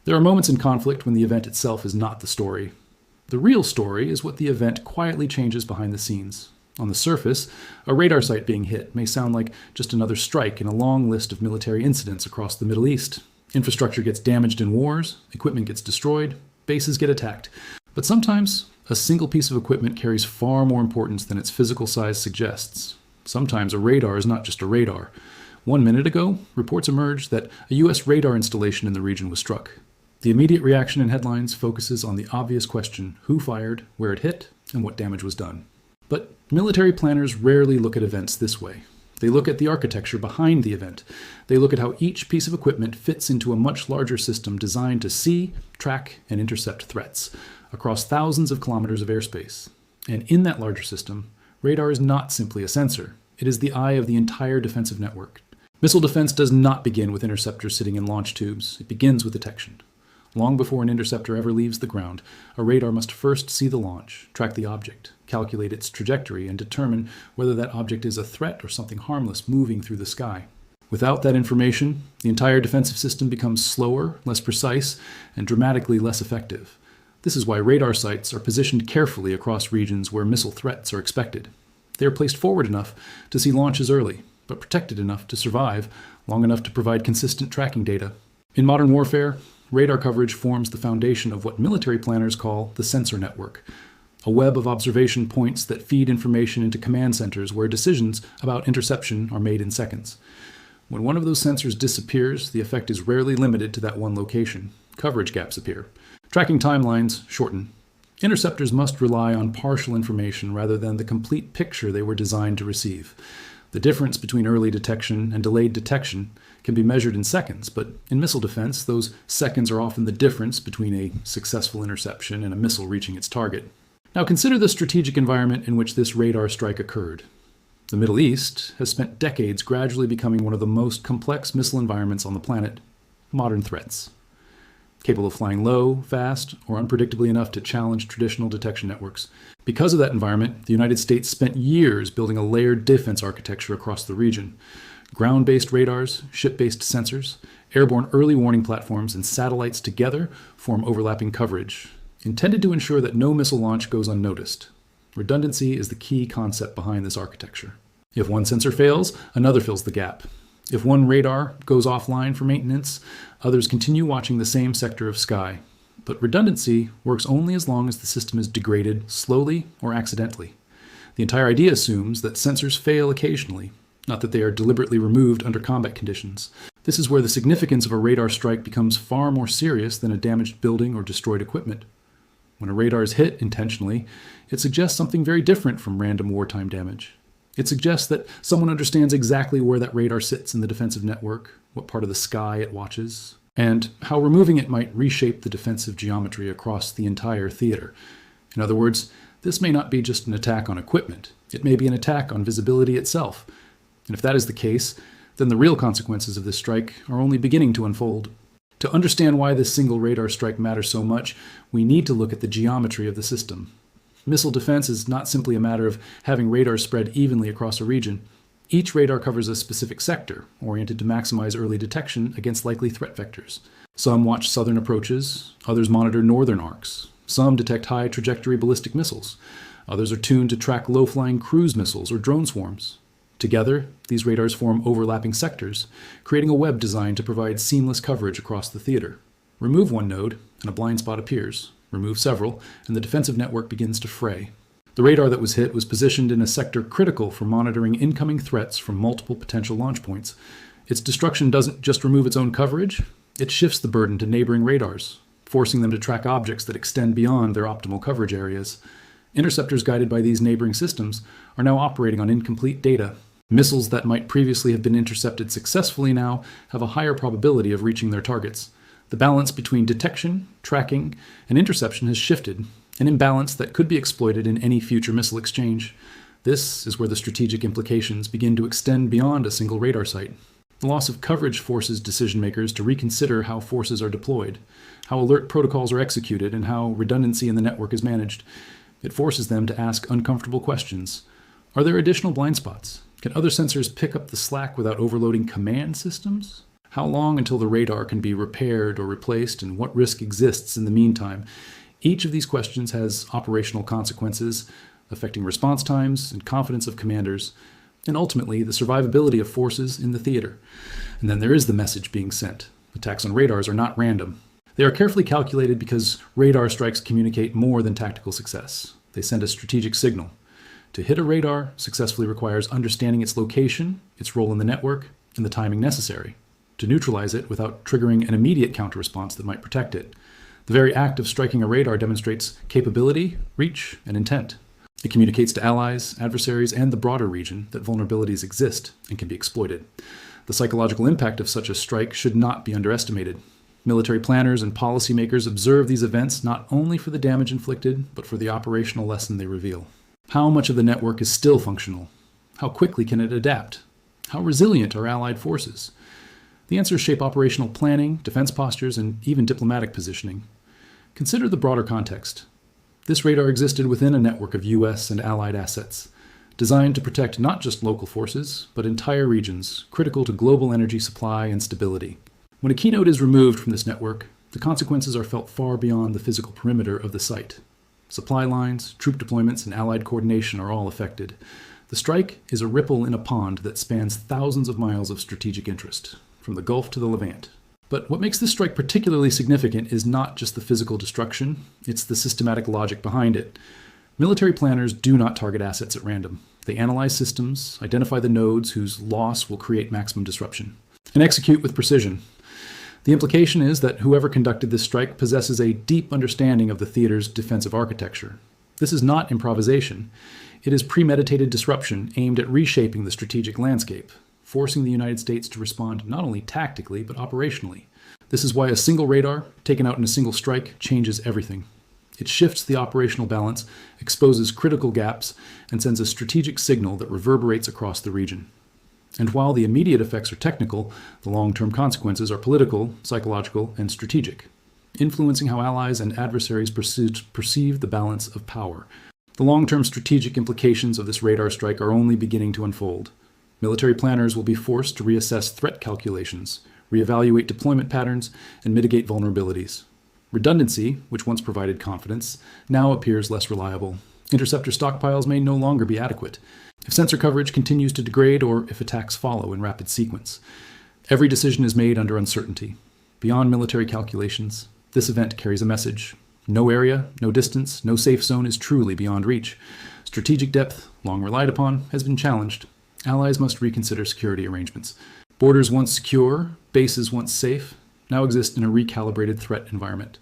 There are moments in conflict when the event itself is not the story. The real story is what the event quietly changes behind the scenes. On the surface, a radar site being hit may sound like just another strike in a long list of military incidents across the Middle East. Infrastructure gets damaged in wars, equipment gets destroyed, bases get attacked. But sometimes, a single piece of equipment carries far more importance than its physical size suggests. Sometimes a radar is not just a radar. 1 minute ago, reports emerged that a U.S. radar installation in the region was struck. The immediate reaction in headlines focuses on the obvious question: who fired, where it hit, and what damage was done. But military planners rarely look at events this way. They look at the architecture behind the event. They look at how each piece of equipment fits into a much larger system designed to see, track, and intercept threats across thousands of kilometers of airspace. And in that larger system, radar is not simply a sensor. It is the eye of the entire defensive network. Missile defense does not begin with interceptors sitting in launch tubes. It begins with detection. Long before an interceptor ever leaves the ground, a radar must first see the launch, track the object, calculate its trajectory, and determine whether that object is a threat or something harmless moving through the sky. Without that information, the entire defensive system becomes slower, less precise, and dramatically less effective. This is why radar sites are positioned carefully across regions where missile threats are expected. They are placed forward enough to see launches early, but protected enough to survive long enough to provide consistent tracking data. In modern warfare, radar coverage forms the foundation of what military planners call the sensor network, a web of observation points that feed information into command centers where decisions about interception are made in seconds. When one of those sensors disappears, the effect is rarely limited to that one location. Coverage gaps appear. Tracking timelines shorten. Interceptors must rely on partial information rather than the complete picture they were designed to receive. The difference between early detection and delayed detection can be measured in seconds, but in missile defense, those seconds are often the difference between a successful interception and a missile reaching its target. Now consider the strategic environment in which this radar strike occurred. The Middle East has spent decades gradually becoming one of the most complex missile environments on the planet. Modern threats. Capable of flying low, fast, or unpredictably enough to challenge traditional detection networks. Because of that environment, the United States spent years building a layered defense architecture across the region. Ground-based radars, ship-based sensors, airborne early warning platforms, and satellites together form overlapping coverage, intended to ensure that no missile launch goes unnoticed. Redundancy is the key concept behind this architecture. If one sensor fails, another fills the gap. If one radar goes offline for maintenance, others continue watching the same sector of sky. But redundancy works only as long as the system is degraded slowly or accidentally. The entire idea assumes that sensors fail occasionally, not that they are deliberately removed under combat conditions. This is where the significance of a radar strike becomes far more serious than a damaged building or destroyed equipment. When a radar is hit intentionally, it suggests something very different from random wartime damage. It suggests that someone understands exactly where that radar sits in the defensive network, what part of the sky it watches, and how removing it might reshape the defensive geometry across the entire theater. In other words, this may not be just an attack on equipment. It may be an attack on visibility itself. And if that is the case, then the real consequences of this strike are only beginning to unfold. To understand why this single radar strike matters so much, we need to look at the geometry of the system. Missile defense is not simply a matter of having radars spread evenly across a region. Each radar covers a specific sector, oriented to maximize early detection against likely threat vectors. Some watch southern approaches, others monitor northern arcs. Some detect high-trajectory ballistic missiles. Others are tuned to track low-flying cruise missiles or drone swarms. Together, these radars form overlapping sectors, creating a web designed to provide seamless coverage across the theater. Remove one node, and a blind spot appears. Remove several, and the defensive network begins to fray. The radar that was hit was positioned in a sector critical for monitoring incoming threats from multiple potential launch points. Its destruction doesn't just remove its own coverage, it shifts the burden to neighboring radars, forcing them to track objects that extend beyond their optimal coverage areas. Interceptors guided by these neighboring systems are now operating on incomplete data. Missiles that might previously have been intercepted successfully now have a higher probability of reaching their targets. The balance between detection, tracking, and interception has shifted, an imbalance that could be exploited in any future missile exchange. This is where the strategic implications begin to extend beyond a single radar site. The loss of coverage forces decision-makers to reconsider how forces are deployed, how alert protocols are executed, and how redundancy in the network is managed. It forces them to ask uncomfortable questions. Are there additional blind spots? Can other sensors pick up the slack without overloading command systems? How long until the radar can be repaired or replaced, and what risk exists in the meantime? Each of these questions has operational consequences affecting response times and confidence of commanders, and ultimately the survivability of forces in the theater. And then there is the message being sent. Attacks on radars are not random. They are carefully calculated because radar strikes communicate more than tactical success. They send a strategic signal. To hit a radar successfully requires understanding its location, its role in the network, and the timing necessary to neutralize it without triggering an immediate counter-response that might protect it. The very act of striking a radar demonstrates capability, reach, and intent. It communicates to allies, adversaries, and the broader region that vulnerabilities exist and can be exploited. The psychological impact of such a strike should not be underestimated. Military planners and policymakers observe these events not only for the damage inflicted, but for the operational lesson they reveal. How much of the network is still functional? How quickly can it adapt? How resilient are allied forces? The answers shape operational planning, defense postures, and even diplomatic positioning. Consider the broader context. This radar existed within a network of U.S. and allied assets, designed to protect not just local forces, but entire regions critical to global energy supply and stability. When a keynote is removed from this network, the consequences are felt far beyond the physical perimeter of the site. Supply lines, troop deployments, and allied coordination are all affected. The strike is a ripple in a pond that spans thousands of miles of strategic interest, from the Gulf to the Levant. But what makes this strike particularly significant is not just the physical destruction, it's the systematic logic behind it. Military planners do not target assets at random. They analyze systems, identify the nodes whose loss will create maximum disruption, and execute with precision. The implication is that whoever conducted this strike possesses a deep understanding of the theater's defensive architecture. This is not improvisation. It is premeditated disruption aimed at reshaping the strategic landscape, forcing the United States to respond not only tactically, but operationally. This is why a single radar, taken out in a single strike, changes everything. It shifts the operational balance, exposes critical gaps, and sends a strategic signal that reverberates across the region. And while the immediate effects are technical, the long-term consequences are political, psychological, and strategic, influencing how allies and adversaries perceive the balance of power. The long-term strategic implications of this radar strike are only beginning to unfold. Military planners will be forced to reassess threat calculations, reevaluate deployment patterns, and mitigate vulnerabilities. Redundancy, which once provided confidence, now appears less reliable. Interceptor stockpiles may no longer be adequate if sensor coverage continues to degrade or if attacks follow in rapid sequence. Every decision is made under uncertainty. Beyond military calculations, this event carries a message. No area, no distance, no safe zone is truly beyond reach. Strategic depth, long relied upon, has been challenged. Allies must reconsider security arrangements. Borders once secure, bases once safe, now exist in a recalibrated threat environment.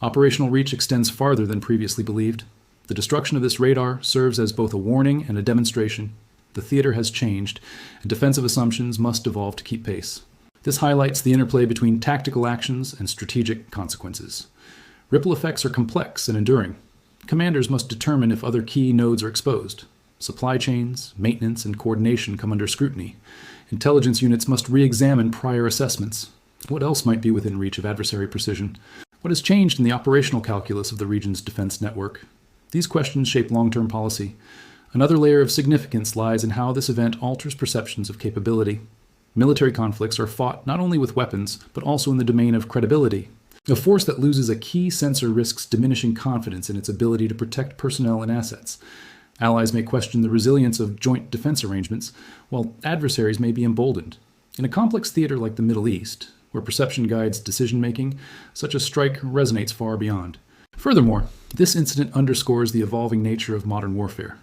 Operational reach extends farther than previously believed. The destruction of this radar serves as both a warning and a demonstration. The theater has changed, and defensive assumptions must evolve to keep pace. This highlights the interplay between tactical actions and strategic consequences. Ripple effects are complex and enduring. Commanders must determine if other key nodes are exposed. Supply chains, maintenance, and coordination come under scrutiny. Intelligence units must re-examine prior assessments. What else might be within reach of adversary precision? What has changed in the operational calculus of the region's defense network? These questions shape long-term policy. Another layer of significance lies in how this event alters perceptions of capability. Military conflicts are fought not only with weapons, but also in the domain of credibility. A force that loses a key sensor risks diminishing confidence in its ability to protect personnel and assets. Allies may question the resilience of joint defense arrangements, while adversaries may be emboldened. In a complex theater like the Middle East, where perception guides decision-making, such a strike resonates far beyond. Furthermore, this incident underscores the evolving nature of modern warfare.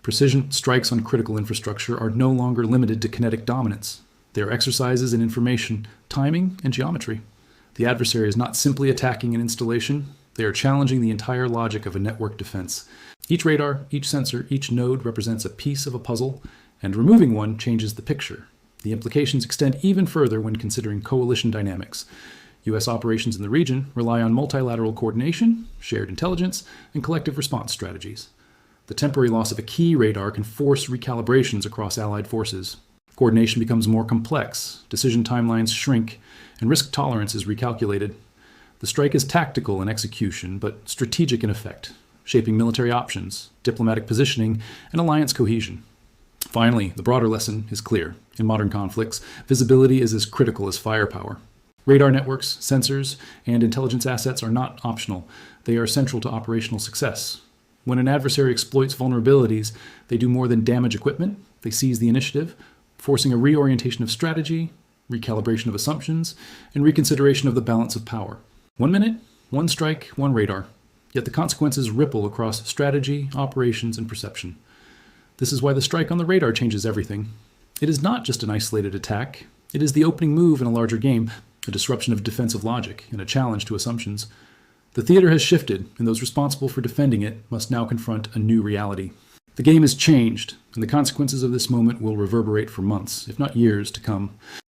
Precision strikes on critical infrastructure are no longer limited to kinetic dominance. They are exercises in information, timing, and geometry. The adversary is not simply attacking an installation, they are challenging the entire logic of a network defense. Each radar, each sensor, each node represents a piece of a puzzle, and removing one changes the picture. The implications extend even further when considering coalition dynamics. U.S. operations in the region rely on multilateral coordination, shared intelligence, and collective response strategies. The temporary loss of a key radar can force recalibrations across allied forces. Coordination becomes more complex, decision timelines shrink, and risk tolerance is recalculated. The strike is tactical in execution, but strategic in effect, shaping military options, diplomatic positioning, and alliance cohesion. Finally, the broader lesson is clear. In modern conflicts, visibility is as critical as firepower. Radar networks, sensors, and intelligence assets are not optional. They are central to operational success. When an adversary exploits vulnerabilities, they do more than damage equipment. They seize the initiative, forcing a reorientation of strategy, recalibration of assumptions, and reconsideration of the balance of power. 1 minute, one strike, one radar. Yet the consequences ripple across strategy, operations, and perception. This is why the strike on the radar changes everything. It is not just an isolated attack. It is the opening move in a larger game, a disruption of defensive logic, and a challenge to assumptions. The theater has shifted, and those responsible for defending it must now confront a new reality. The game has changed, and the consequences of this moment will reverberate for months, if not years, to come.